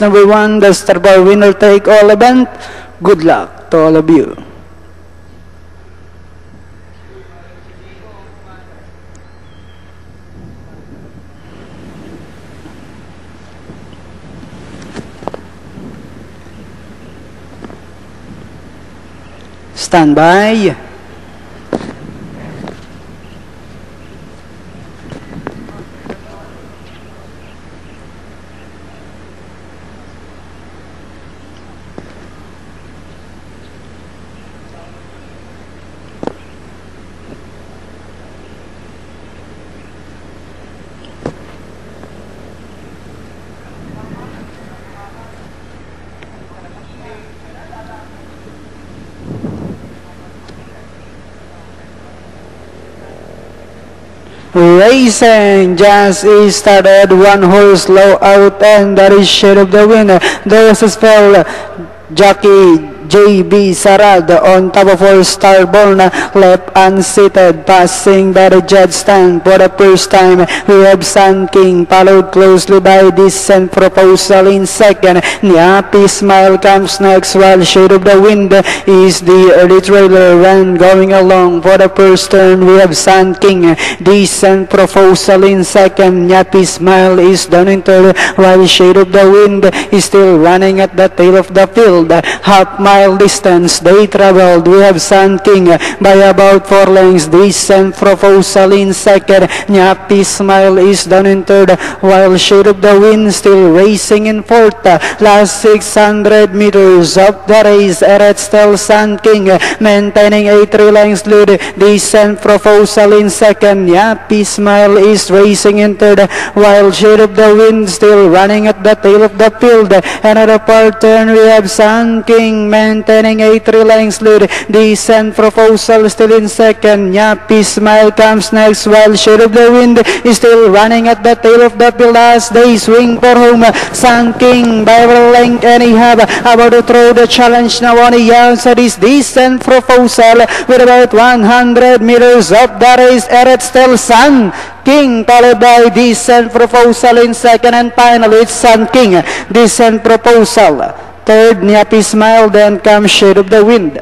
Number 1, the Star Bar winner take all event. Good luck to all of you. Stand by. Racing just started, one horse low out, and that is Shade of the Wind. There's a spell, jockey J.B. Sarad on top of 4 Starborn, left unseated, passing by the judge stand for the first time. We have Sun King, followed closely by Decent Proposal in second. Happy Smile comes next, while Shade of the Wind is the early trailer. Run going along for the first turn. We have Sun King, Decent Proposal in second. Happy Smile is down in third, while Shade of the Wind is still running at the tail of the field. Half mile distance they traveled. We have Sun King by about 4 lengths. Decent Proposal in second. Happy Smile is down in third, while Shade of the Wind still racing in fourth. Last 600 meters of the race, it's still Sun King maintaining a 3 lengths lead. Decent Proposal in second. Happy Smile is racing in third, while Shade of the Wind still running at the tail of the field. Another part turn, we have Sun King maintaining a 3 lengths lead. Decent Proposal still in second. Happy Smile comes next, while Shade of the Wind is still running at the tail of the field as they swing for home. Sun King by a length anyhow, about to throw the challenge now on the outside is Decent Proposal with about 100 meters of the race. It's still Sun King, followed by Decent Proposal in second, and finally it's Sun King, Decent Proposal third, Happy Smile, then comes Shade of the Wind.